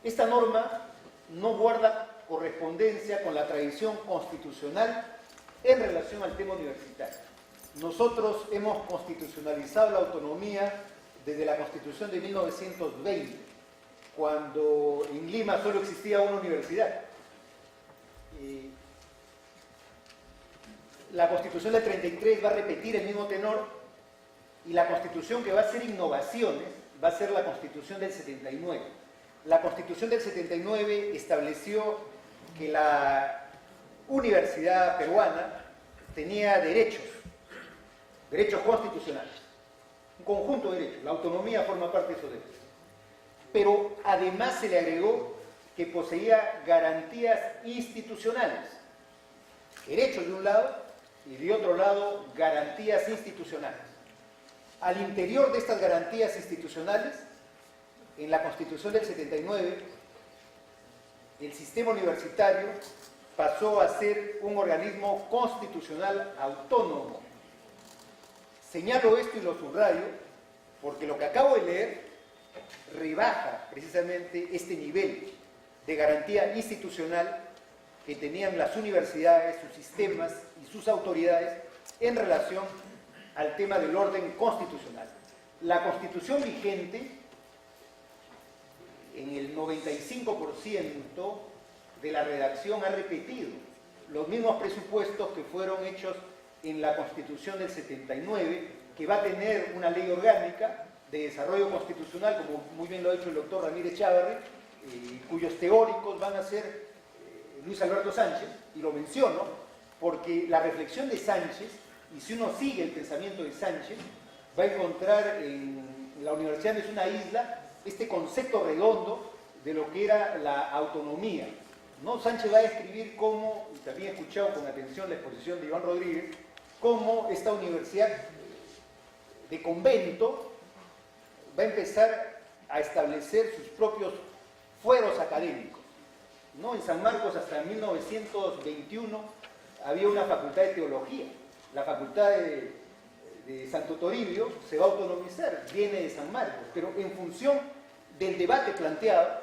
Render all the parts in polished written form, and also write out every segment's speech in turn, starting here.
Esta norma no guarda correspondencia con la tradición constitucional en relación al tema universitario. Nosotros hemos constitucionalizado la autonomía desde la Constitución de 1920, cuando en Lima solo existía una universidad. La Constitución del 33 va a repetir el mismo tenor, y la Constitución que va a hacer innovaciones va a ser la Constitución del 79. La Constitución del 79 estableció que la universidad peruana tenía derechos constitucionales, un conjunto de derechos. La autonomía forma parte de esos derechos. Pero además se le agregó que poseía garantías institucionales, derechos de un lado y de otro lado garantías institucionales. Al interior de estas garantías institucionales, en la Constitución del 79, el sistema universitario pasó a ser un organismo constitucional autónomo. Señalo esto y lo subrayo porque lo que acabo de leer rebaja precisamente este nivel de garantía institucional que tenían las universidades, sus sistemas y sus autoridades en relación al tema del orden constitucional. La Constitución vigente, en el 95% de la redacción, ha repetido los mismos presupuestos que fueron hechos en la Constitución del 79, que va a tener una ley orgánica de desarrollo constitucional, como muy bien lo ha dicho el doctor Ramírez Chávarri, cuyos teóricos van a ser Luis Alberto Sánchez, y lo menciono porque la reflexión de Sánchez, y si uno sigue el pensamiento de Sánchez, va a encontrar en la Universidad no es una isla este concepto redondo de lo que era la autonomía, ¿no? Sánchez va a describir cómo, y también he escuchado con atención la exposición de Iván Rodríguez, cómo esta universidad de convento va a empezar a establecer sus propios fueros académicos, ¿no? En San Marcos hasta 1921 había una facultad de teología. La facultad de Santo Toribio se va a autonomizar, viene de San Marcos, pero en función del debate planteado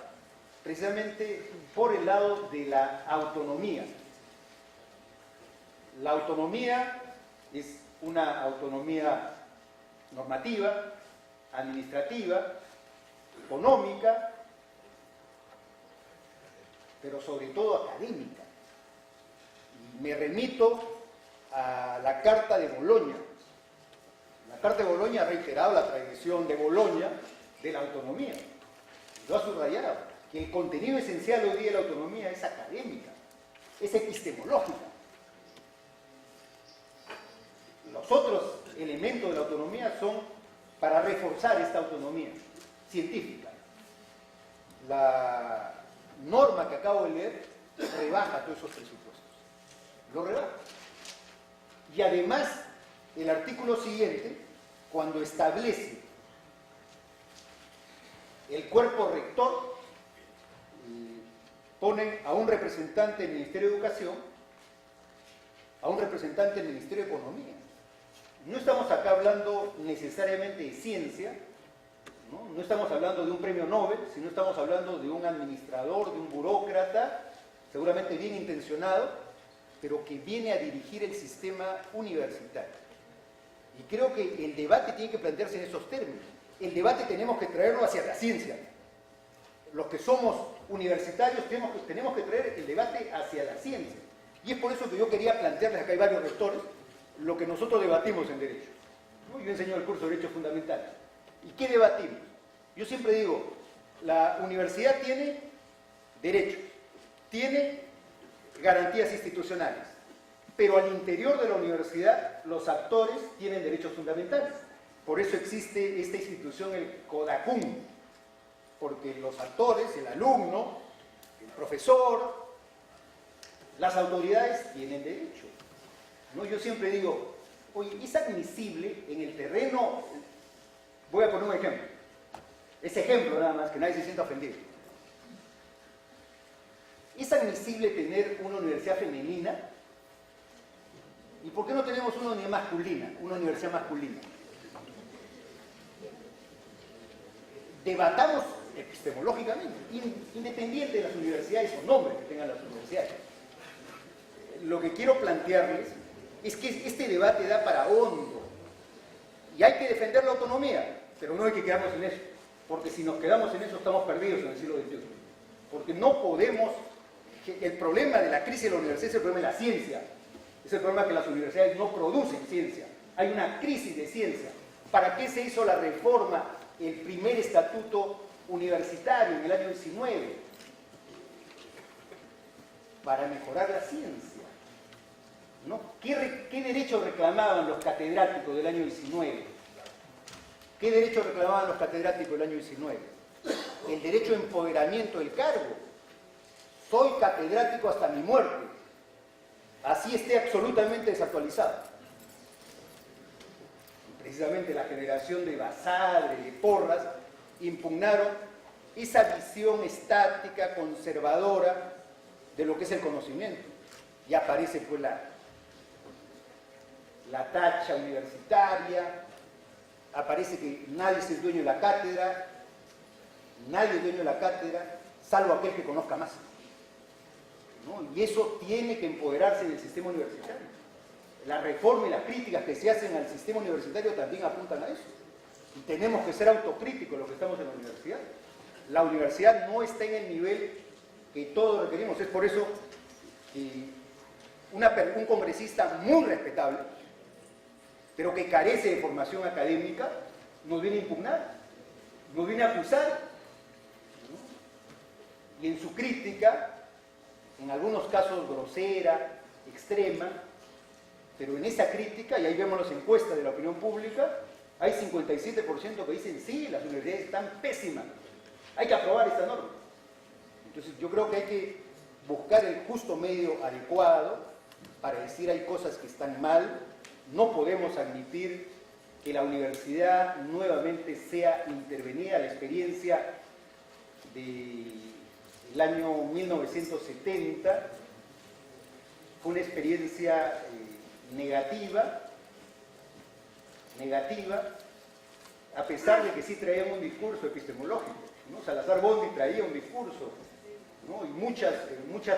precisamente por el lado de la autonomía. La autonomía es una autonomía normativa, administrativa, económica, pero sobre todo académica. Y me remito a la Carta de Boloña. La Carta de Boloña ha reiterado la tradición de Boloña de la autonomía. Lo ha subrayado, que el contenido esencial hoy día de la autonomía es académica, es epistemológica. Los otros elementos de la autonomía son para reforzar esta autonomía científica. La norma que acabo de leer rebaja todos esos presupuestos. Lo rebaja. Y además, el artículo siguiente, cuando establece el cuerpo rector, ponen a un representante del Ministerio de Educación, a un representante del Ministerio de Economía. No estamos acá hablando necesariamente de ciencia, no estamos hablando de un premio Nobel, sino estamos hablando de un administrador, de un burócrata, seguramente bien intencionado, pero que viene a dirigir el sistema universitario. Y creo que el debate tiene que plantearse en esos términos. El debate tenemos que traerlo hacia la ciencia. Los que somos universitarios tenemos que traer el debate hacia la ciencia. Y es por eso que yo quería plantearles, acá hay varios rectores, lo que nosotros debatimos en Derecho, ¿no? Yo enseño el curso de Derechos Fundamentales. ¿Y qué debatimos? Yo siempre digo, la universidad tiene derechos, tiene garantías institucionales, pero al interior de la universidad los actores tienen derechos fundamentales. Por eso existe esta institución, el CODACUM, porque los actores, el alumno, el profesor, las autoridades tienen derechos, ¿no? Yo siempre digo, oye, es admisible en el terreno, voy a poner un ejemplo, ese ejemplo nada más, que nadie se sienta ofendido. ¿Es admisible tener una universidad femenina? ¿Y por qué no tenemos una universidad masculina? Debatamos epistemológicamente, independiente de las universidades o nombres que tengan las universidades. Lo que quiero plantearles es que este debate da para hondo y hay que defender la autonomía, pero no hay que quedarnos en eso, porque si nos quedamos en eso estamos perdidos en el siglo XXI, porque no podemos. El problema de la crisis de la universidad es el problema de la ciencia, es el problema que las universidades no producen ciencia, hay una crisis de ciencia. ¿Para qué se hizo la reforma, el primer estatuto universitario en el año 19? Para mejorar la ciencia, ¿no? ¿Qué derechos reclamaban los catedráticos del año 19? ¿Qué derechos reclamaban los catedráticos del año 19? El derecho a empoderamiento del cargo. Soy catedrático hasta mi muerte, así esté absolutamente desactualizado. Precisamente la generación de Basadre, de Porras, impugnaron esa visión estática, conservadora de lo que es el conocimiento. Y aparece pues la tacha universitaria, aparece que nadie es el dueño de la cátedra, nadie es dueño de la cátedra, salvo aquel que conozca más, ¿no? Y eso tiene que empoderarse del sistema universitario. La reforma y las críticas que se hacen al sistema universitario también apuntan a eso. Y tenemos que ser autocríticos los que estamos en la universidad. La universidad no está en el nivel que todos requerimos. Es por eso que un congresista muy respetable, pero que carece de formación académica, nos viene a impugnar, nos viene a acusar, ¿no? Y en su crítica, en algunos casos grosera, extrema, pero en esa crítica, y ahí vemos las encuestas de la opinión pública, hay 57% que dicen sí, las universidades están pésimas, hay que aprobar esta norma. Entonces yo creo que hay que buscar el justo medio adecuado para decir hay cosas que están mal. No podemos admitir que la universidad nuevamente sea intervenida. La experiencia del año 1970 fue una experiencia negativa, a pesar de que sí traían un discurso epistemológico, ¿no? Salazar Bondi traía un discurso, ¿no? Y muchas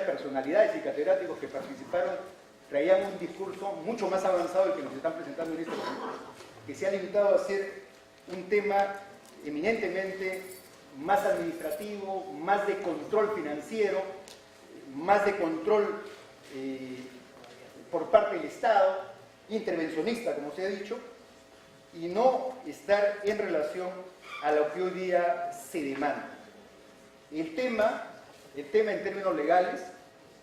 personalidades y catedráticos que participaron traían un discurso mucho más avanzado del que nos están presentando en este momento, que se ha limitado a ser un tema eminentemente más administrativo, más de control financiero, más de control por parte del Estado, intervencionista, como se ha dicho, y no estar en relación a lo que hoy día se demanda. El tema en términos legales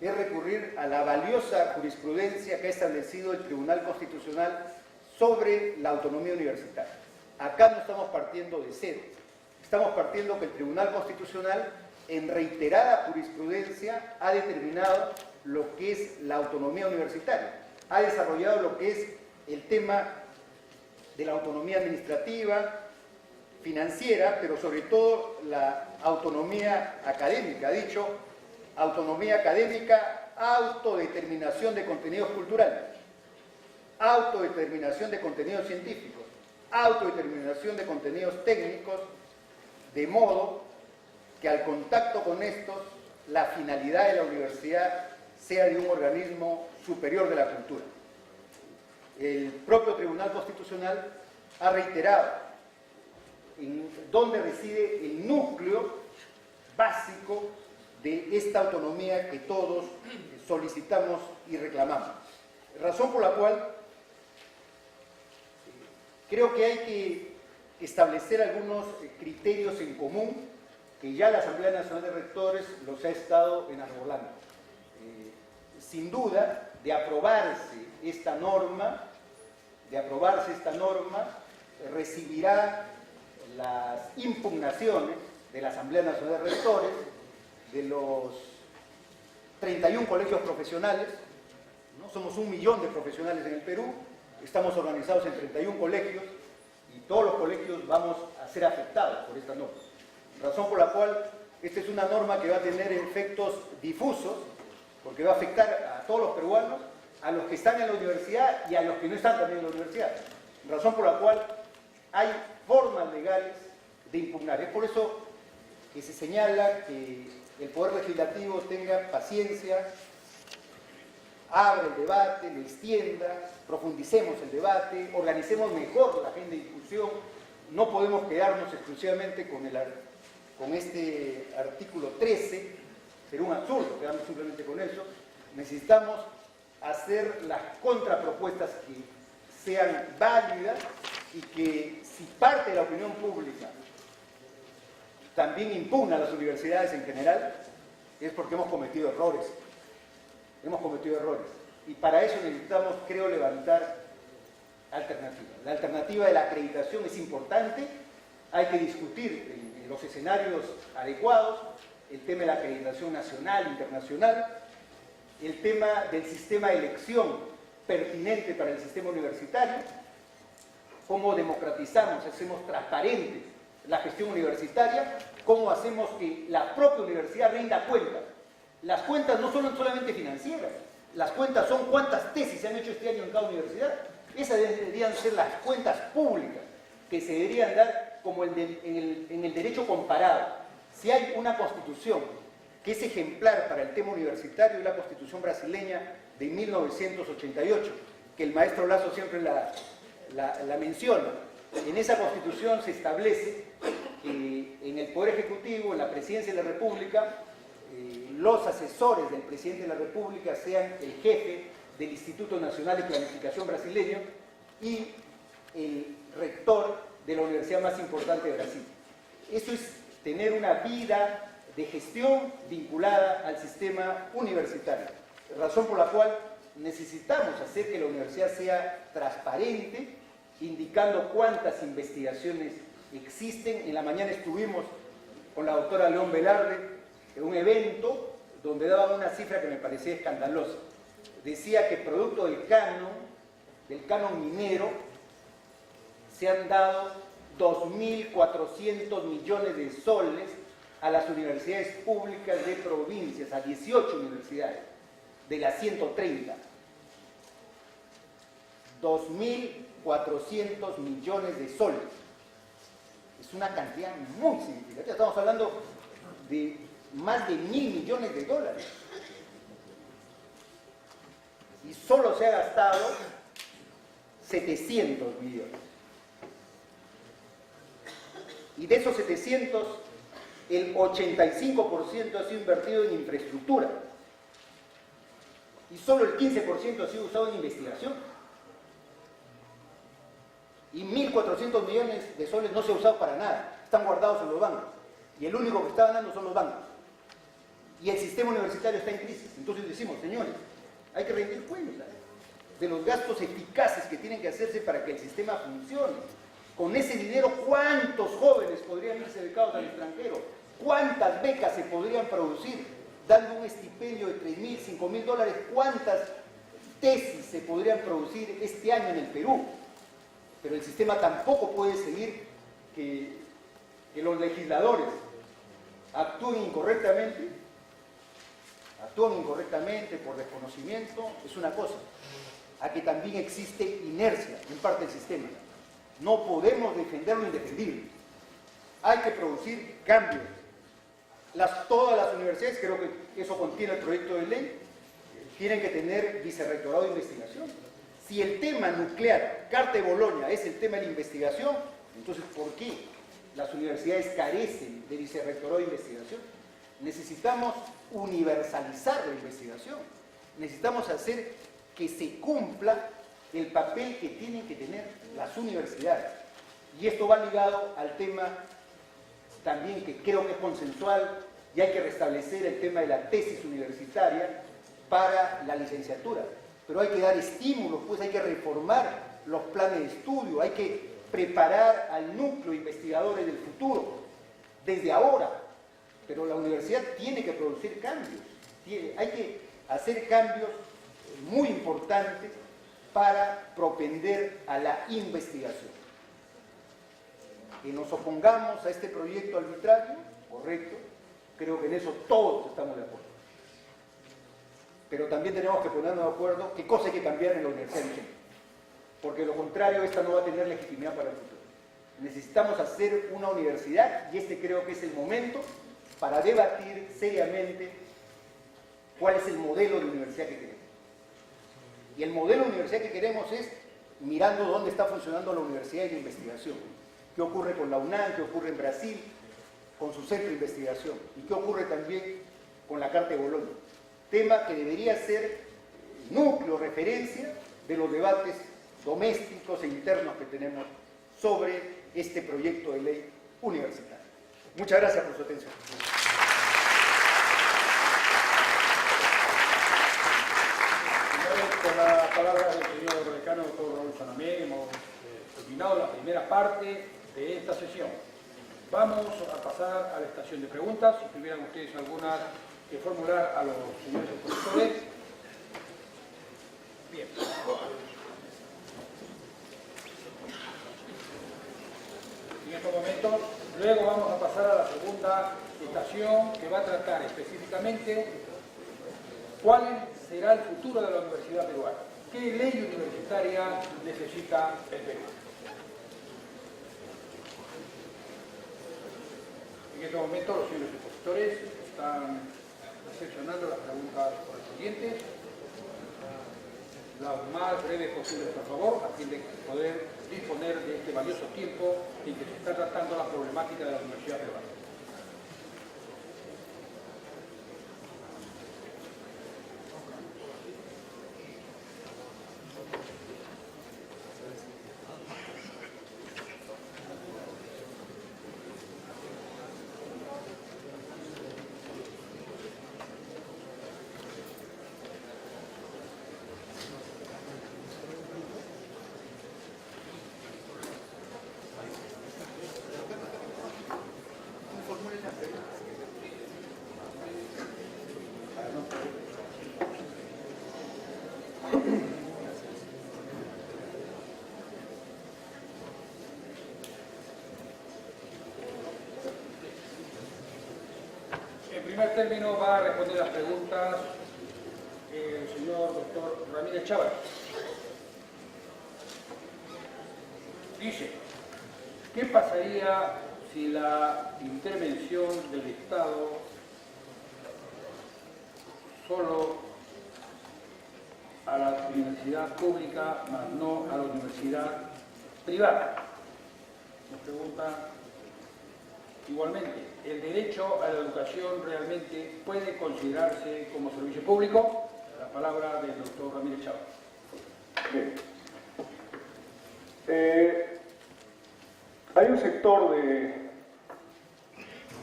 es recurrir a la valiosa jurisprudencia que ha establecido el Tribunal Constitucional sobre la autonomía universitaria. Acá no estamos partiendo de cero, estamos partiendo que el Tribunal Constitucional en reiterada jurisprudencia ha determinado lo que es la autonomía universitaria, ha desarrollado lo que es el tema de la autonomía administrativa, financiera, pero sobre todo la autonomía académica. Ha dicho autonomía académica, autodeterminación de contenidos culturales, autodeterminación de contenidos científicos, autodeterminación de contenidos técnicos, de modo que al contacto con estos, la finalidad de la universidad sea de un organismo superior de la cultura. El propio Tribunal Constitucional ha reiterado en dónde reside el núcleo básico de esta autonomía que todos solicitamos y reclamamos. Razón por la cual creo que hay que establecer algunos criterios en común que ya la Asamblea Nacional de Rectores los ha estado enarbolando. Sin duda, de aprobarse esta norma, recibirá las impugnaciones de la Asamblea Nacional de Rectores, de los 31 colegios profesionales, ¿no? Somos 1 millón de profesionales en el Perú, estamos organizados en 31 colegios y todos los colegios vamos a ser afectados por esta norma. Razón por la cual esta es una norma que va a tener efectos difusos, porque va a afectar a todos los peruanos, a los que están en la universidad y a los que no están también en la universidad. Razón por la cual hay formas legales de impugnar. Es por eso que se señala que el Poder Legislativo tenga paciencia, abra el debate, lo extienda, profundicemos el debate, organicemos mejor la agenda de discusión. No podemos quedarnos exclusivamente con este artículo 13, sería un absurdo quedarnos simplemente con eso. Necesitamos hacer las contrapropuestas que sean válidas y que si parte de la opinión pública también impugna a las universidades en general, es porque hemos cometido errores. Hemos cometido errores. Y para eso necesitamos, creo, levantar alternativas. La alternativa de la acreditación es importante. Hay que discutir en los escenarios adecuados el tema de la acreditación nacional, internacional, el tema del sistema de elección pertinente para el sistema universitario, cómo democratizamos, hacemos transparente la gestión universitaria, cómo hacemos que la propia universidad rinda cuentas. Las cuentas no son solamente financieras, las cuentas son cuántas tesis se han hecho este año en cada universidad. Esas deberían ser las cuentas públicas que se deberían dar como en el derecho comparado. Si hay una constitución que es ejemplar para el tema universitario, es la Constitución brasileña de 1988, que el maestro Lasso siempre la menciona. En esa Constitución se establece que en el Poder Ejecutivo, en la Presidencia de la República, los asesores del Presidente de la República sean el jefe del Instituto Nacional de Planificación brasileño y el rector de la universidad más importante de Brasil. Eso es tener una vida de gestión vinculada al sistema universitario, razón por la cual necesitamos hacer que la universidad sea transparente, indicando cuántas investigaciones existen. En la mañana estuvimos con la doctora León Velarde en un evento donde daba una cifra que me parecía escandalosa. Decía que producto del canon minero, se han dado 2.400 millones de soles a las universidades públicas de provincias, a 18 universidades, de las 130. 2.400 millones de soles. Es una cantidad muy significativa. Estamos hablando de más de 1.000 millones de dólares. Y solo se ha gastado 700 millones. Y de esos 700, el 85% ha sido invertido en infraestructura. Y solo el 15% ha sido usado en investigación. Y 1.400 millones de soles no se ha usado para nada. Están guardados en los bancos. Y el único que está ganando son los bancos. Y el sistema universitario está en crisis. Entonces decimos, señores, hay que rendir cuentas de los gastos eficaces que tienen que hacerse para que el sistema funcione. Con ese dinero, ¿cuántos jóvenes podrían irse becados al extranjero? ¿Cuántas becas se podrían producir dando un estipendio de $3.000, $5.000? ¿Cuántas tesis se podrían producir este año en el Perú? Pero el sistema tampoco puede seguir que los legisladores actúen incorrectamente por desconocimiento, es una cosa, a que también existe inercia en parte del sistema. No podemos defender lo indefendible. Hay que producir cambios. Todas las universidades, creo que eso contiene el proyecto de ley, tienen que tener vicerrectorado de investigación. Si el tema nuclear, Carta de Bolonia, es el tema de la investigación, entonces ¿por qué las universidades carecen de vicerrectorado de investigación? Necesitamos universalizar la investigación. Necesitamos hacer que se cumpla el papel que tienen que tener las universidades. Y esto va ligado al tema también que creo que es consensual, y hay que restablecer el tema de la tesis universitaria para la licenciatura. Pero hay que dar estímulos, pues hay que reformar los planes de estudio, hay que preparar al núcleo de investigadores del futuro, desde ahora. Pero la universidad tiene que producir cambios, hay que hacer cambios muy importantes para propender a la investigación. Que nos opongamos a este proyecto arbitrario, correcto, creo que en eso todos estamos de acuerdo. Pero también tenemos que ponernos de acuerdo qué cosa hay que cambiar en la universidad vigente. Porque de lo contrario, esta no va a tener legitimidad para el futuro. Necesitamos hacer una universidad, y este creo que es el momento, para debatir seriamente cuál es el modelo de universidad que queremos. Y el modelo de universidad que queremos es mirando dónde está funcionando la universidad y la investigación. ¿Qué ocurre con la UNAM? ¿Qué ocurre en Brasil con su centro de investigación? ¿Y qué ocurre también con la Carta de Bolonia? Tema que debería ser núcleo, referencia de los debates domésticos e internos que tenemos sobre este proyecto de ley universitario. Muchas gracias por su atención. Con la palabra del señor decano doctor Raúl Sanamé hemos terminado la primera parte de esta sesión. Vamos a pasar a la estación de preguntas. Si tuvieran ustedes alguna que formular a los señores expositores. Bien. En estos momentos, luego vamos a pasar a la segunda estación que va a tratar específicamente cuál será el futuro de la universidad peruana. ¿Qué ley universitaria necesita el Perú? En este momento los señores expositores están seleccionando las preguntas correspondientes, las más breves posibles, por favor, a fin de poder disponer de este valioso tiempo en que se está tratando la problemática de la universidad peruana. En primer término va a responder las preguntas el señor doctor Ramírez Chávez. Dice, ¿qué pasaría si la intervención del Estado solo a la universidad pública, más no a la universidad privada? Nos pregunta igualmente, ¿el derecho a la educación realmente puede considerarse como servicio público? La palabra del doctor Ramírez Chávez. Bien. Hay un sector de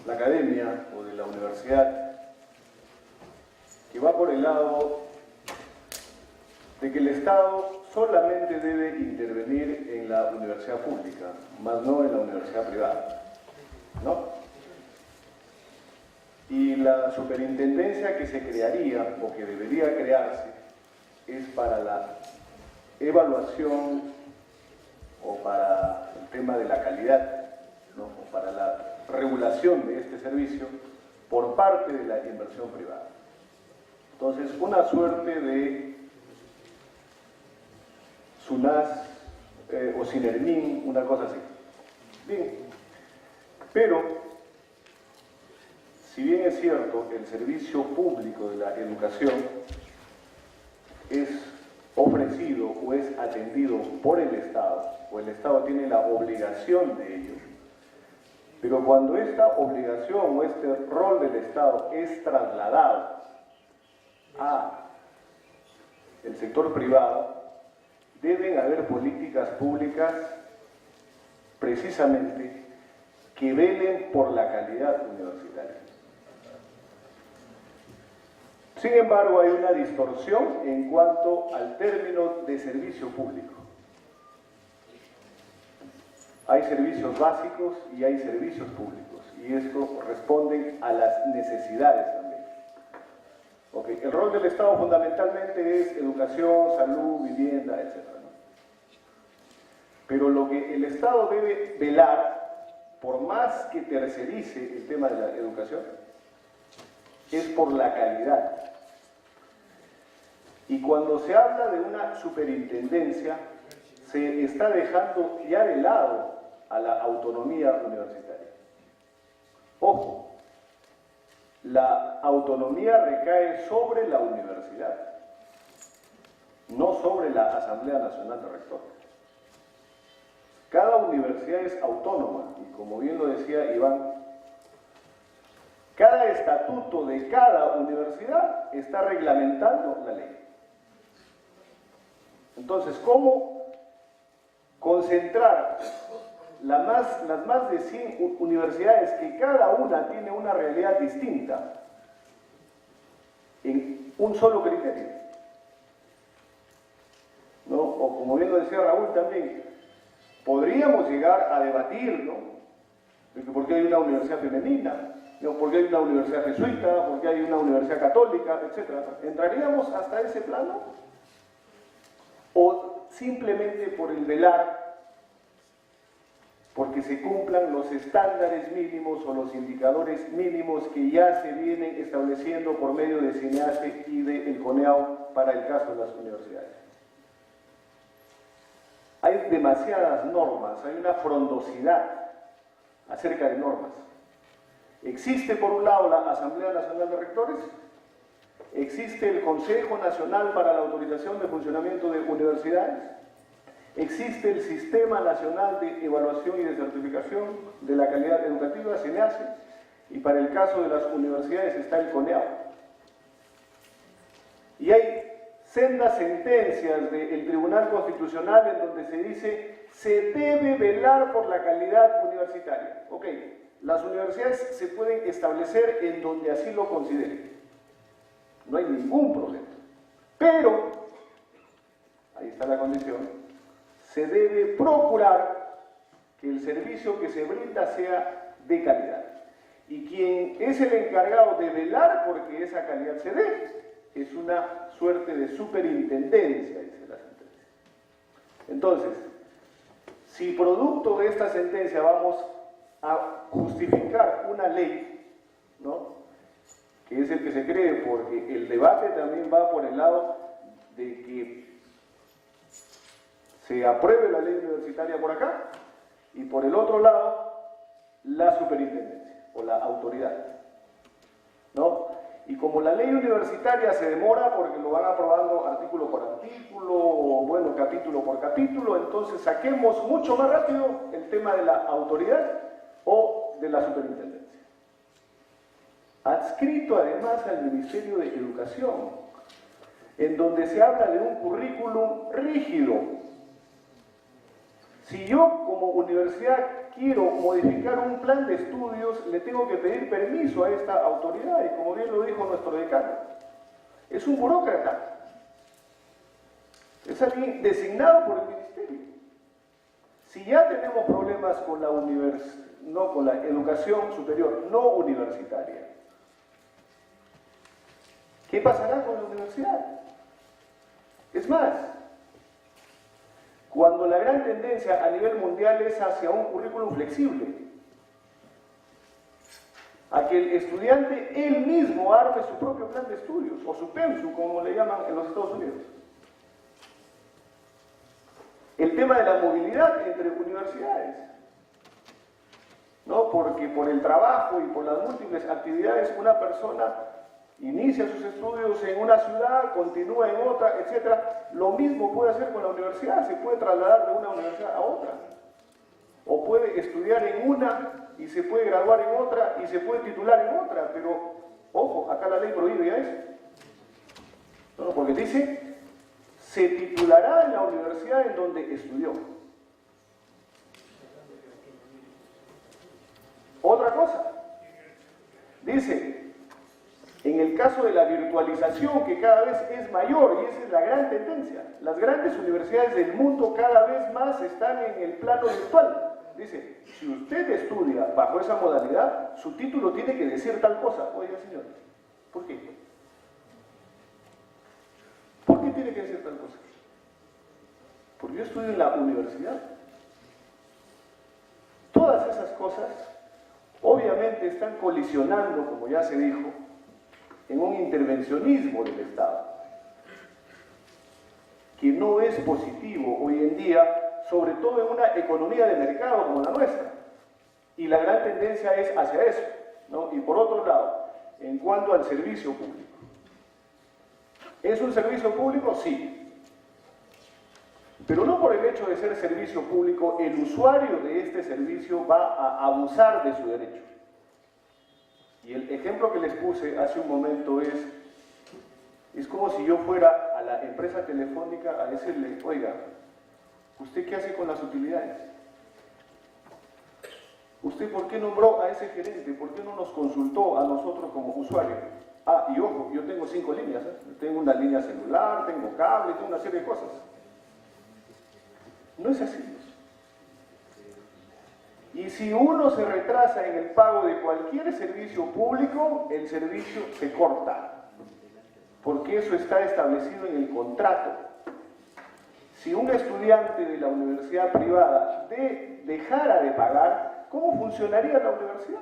la academia o de la universidad que va por el lado de que el Estado solamente debe intervenir en la universidad pública, más no en la universidad privada, ¿no? Y la superintendencia que se crearía o que debería crearse es para la evaluación o para el tema de la calidad, ¿no? O para la regulación de este servicio por parte de la inversión privada. Entonces, una suerte de SUNAS o SINERMIN, una cosa así. Bien, pero si bien es cierto, el servicio público de la educación es ofrecido o es atendido por el Estado, o el Estado tiene la obligación de ello, pero cuando esta obligación o este rol del Estado es trasladado a el sector privado, deben haber políticas públicas precisamente que velen por la calidad universitaria. Sin embargo, hay una distorsión en cuanto al término de servicio público. Hay servicios básicos y hay servicios públicos, y esto responde a las necesidades también. Okay. El rol del Estado fundamentalmente es educación, salud, vivienda, etc., ¿no? Pero lo que el Estado debe velar, por más que tercerice el tema de la educación, es por la calidad. Y cuando se habla de una superintendencia, se está dejando ya de lado a la autonomía universitaria. Ojo, la autonomía recae sobre la universidad, no sobre la Asamblea Nacional de Rectores. Cada universidad es autónoma y, como bien lo decía Iván, cada estatuto de cada universidad está reglamentando la ley. Entonces, ¿cómo concentrar las más de 100 universidades que cada una tiene una realidad distinta en un solo criterio? ¿No? O como bien lo decía Raúl también, podríamos llegar a debatir, ¿no?, de que por qué hay una universidad femenina, ¿no?, por qué hay una universidad jesuita, por qué hay una universidad católica, etc. ¿Entraríamos hasta ese plano? ¿O simplemente por el velar porque se cumplan los estándares mínimos o los indicadores mínimos que ya se vienen estableciendo por medio de SINEASE y del CONEAU para el caso de las universidades? Hay demasiadas normas, hay una frondosidad acerca de normas. Existe por un lado la Asamblea Nacional de Rectores, existe el Consejo Nacional para la Autorización de Funcionamiento de Universidades, existe el Sistema Nacional de Evaluación y de Certificación de la Calidad Educativa, SINEASE, y para el caso de las universidades está el CONEAU. Y hay sendas sentencias del Tribunal Constitucional en donde se dice se debe velar por la calidad universitaria. Ok, las universidades se pueden establecer en donde así lo consideren. No hay ningún problema. Pero, ahí está la condición, se debe procurar que el servicio que se brinda sea de calidad. Y quien es el encargado de velar porque esa calidad se dé es una suerte de superintendencia, dice la sentencia. Entonces, si producto de esta sentencia vamos a justificar una ley, ¿no?, que es el que se cree, porque el debate también va por el lado de que se apruebe la ley universitaria por acá y por el otro lado la superintendencia o la autoridad, ¿no? Y como la ley universitaria se demora porque lo van aprobando artículo por artículo o, bueno, capítulo por capítulo, entonces saquemos mucho más rápido el tema de la autoridad o de la superintendencia. Adscrito además al Ministerio de Educación, en donde se habla de un currículum rígido. Si yo como universidad quiero modificar un plan de estudios, le tengo que pedir permiso a esta autoridad, y como bien lo dijo nuestro decano, es un burócrata, es alguien designado por el ministerio. Si ya tenemos problemas con con la educación superior no universitaria, ¿qué pasará con la universidad? Es más, cuando la gran tendencia a nivel mundial es hacia un currículum flexible, a que el estudiante él mismo arme su propio plan de estudios, o su PENSU, como le llaman en los Estados Unidos. El tema de la movilidad entre universidades, ¿no? Porque por el trabajo y por las múltiples actividades una persona inicia sus estudios en una ciudad, continúa en otra, etc. Lo mismo puede hacer con la universidad, se puede trasladar de una universidad a otra. O puede estudiar en una y se puede graduar en otra y se puede titular en otra, pero, ojo, acá la ley prohíbe ya eso. No, porque dice, se titulará en la universidad en donde estudió. Otra cosa, dice, en el caso de la virtualización, que cada vez es mayor, y esa es la gran tendencia, las grandes universidades del mundo cada vez más están en el plano virtual. Dice, si usted estudia bajo esa modalidad, su título tiene que decir tal cosa. Oiga, señor, ¿por qué? ¿Por qué tiene que decir tal cosa? Porque yo estudio en la universidad. Todas esas cosas, obviamente, están colisionando, como ya se dijo, en un intervencionismo del Estado, que no es positivo hoy en día, sobre todo en una economía de mercado como la nuestra. Y la gran tendencia es hacia eso, ¿no? Y por otro lado, en cuanto al servicio público. ¿Es un servicio público? Sí. Pero no por el hecho de ser servicio público, el usuario de este servicio va a abusar de su derecho. Y el ejemplo que les puse hace un momento es como si yo fuera a la empresa telefónica a decirle, oiga, ¿usted qué hace con las utilidades? ¿Usted por qué nombró a ese gerente? ¿Por qué no nos consultó a nosotros como usuarios? Ah, y ojo, yo tengo 5 líneas, ¿eh? Tengo una línea celular, tengo cable, tengo una serie de cosas. No es así. Y si uno se retrasa en el pago de cualquier servicio público, el servicio se corta, porque eso está establecido en el contrato. Si un estudiante de la universidad privada dejara de pagar, ¿cómo funcionaría la universidad?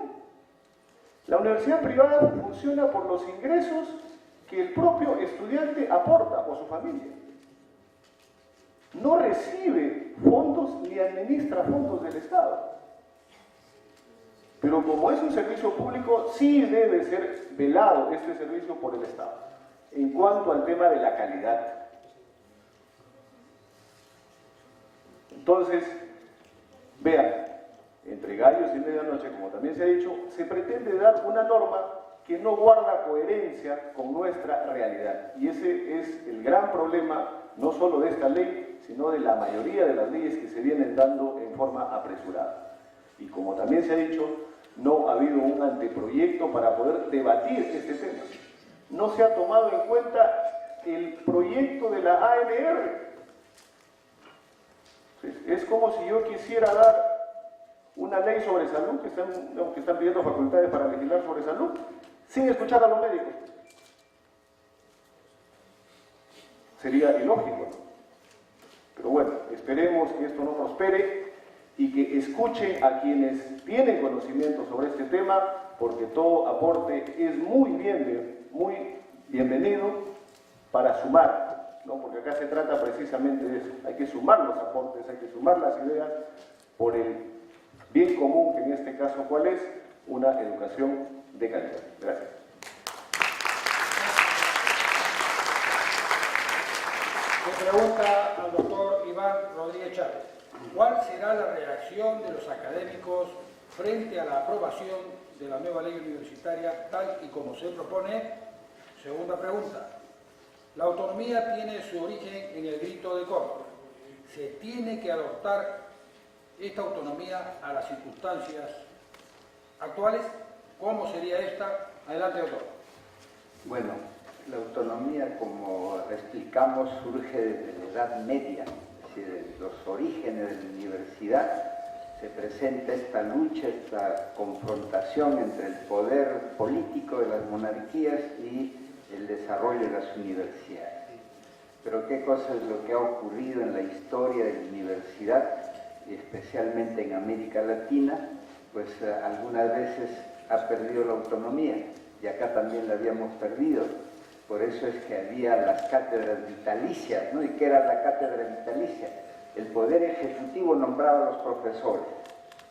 La universidad privada funciona por los ingresos que el propio estudiante aporta o su familia. No recibe fondos ni administra fondos del Estado. Pero como es un servicio público, sí debe ser velado este servicio por el Estado, en cuanto al tema de la calidad. Entonces, vean, entre gallos y medianoche, como también se ha dicho, se pretende dar una norma que no guarda coherencia con nuestra realidad. Y ese es el gran problema, no solo de esta ley, sino de la mayoría de las leyes que se vienen dando en forma apresurada. Y como también se ha dicho, no ha habido un anteproyecto para poder debatir este tema. No se ha tomado en cuenta el proyecto de la ANR. Es como si yo quisiera dar una ley sobre salud, que están pidiendo facultades para legislar sobre salud, sin escuchar a los médicos. Sería ilógico, ¿no? Pero bueno, esperemos que esto no prospere y que escuchen a quienes tienen conocimiento sobre este tema, porque todo aporte es muy bienvenido para sumar, ¿no? Porque acá se trata precisamente de eso. Hay que sumar los aportes, hay que sumar las ideas por el bien común, que en este caso, ¿cuál es? Una educación de calidad. Gracias. Se pregunta al doctor Iván Rodríguez Chávez, ¿cuál será la reacción de los académicos frente a la aprobación de la nueva ley universitaria tal y como se propone? Segunda pregunta, la autonomía tiene su origen en el grito de Córdoba. ¿Se tiene que adoptar esta autonomía a las circunstancias actuales? ¿Cómo sería esta? Adelante, doctor. Bueno, la autonomía, como explicamos, surge desde la Edad Media, es decir, desde los orígenes de la universidad se presenta esta lucha, esta confrontación entre el poder político de las monarquías y el desarrollo de las universidades. Pero ¿qué cosa es lo que ha ocurrido en la historia de la universidad, y especialmente en América Latina? Pues algunas veces ha perdido la autonomía, y acá también la habíamos perdido. Por eso es que había las cátedras vitalicias, ¿no? ¿Y qué era la cátedra vitalicia? El Poder Ejecutivo nombraba a los profesores,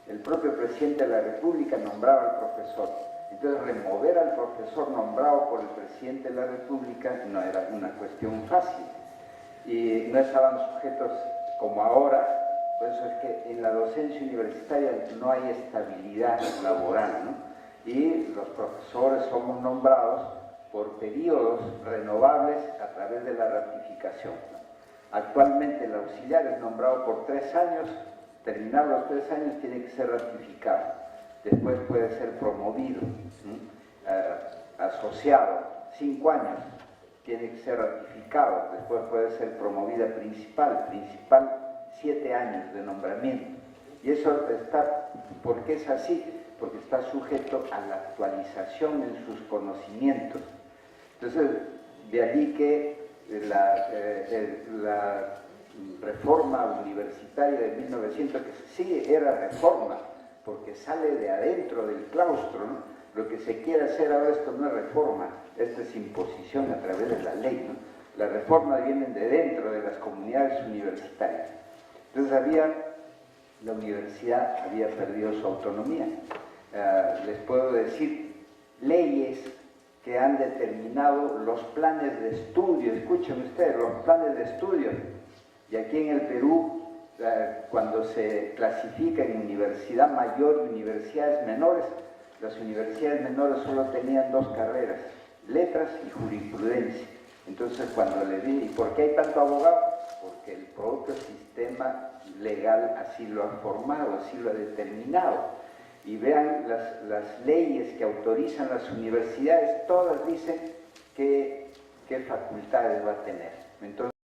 el propio presidente de la República nombraba al profesor. Entonces, remover al profesor nombrado por el presidente de la República no era una cuestión fácil. Y no estaban sujetos como ahora, por eso es que en la docencia universitaria no hay estabilidad laboral, ¿no? Y los profesores somos nombrados por periodos renovables a través de la ratificación. Actualmente el auxiliar es nombrado por 3 años, terminados los 3 años tiene que ser ratificado, después puede ser promovido, asociado, 5 años tiene que ser ratificado, después puede ser promovida principal 7 años de nombramiento. Y eso está, ¿por qué es así? Porque está sujeto a la actualización en sus conocimientos. Entonces, de allí que la reforma universitaria de 1900, que sí era reforma, porque sale de adentro del claustro, ¿no? Lo que se quiere hacer ahora, esto no es reforma, esto es imposición a través de la ley, ¿no? Las reformas vienen de dentro de las comunidades universitarias. Entonces la universidad había perdido su autonomía. Les puedo decir, leyes que han determinado los planes de estudio. Escuchen ustedes, los planes de estudio. Y aquí en el Perú, cuando se clasifica en universidad mayor y universidades menores, las universidades menores solo tenían 2 carreras, letras y jurisprudencia. Entonces cuando le di, ¿y por qué hay tanto abogado? Porque el propio sistema legal así lo ha formado, así lo ha determinado. Y vean las leyes que autorizan las universidades, todas dicen qué facultades va a tener. Entonces,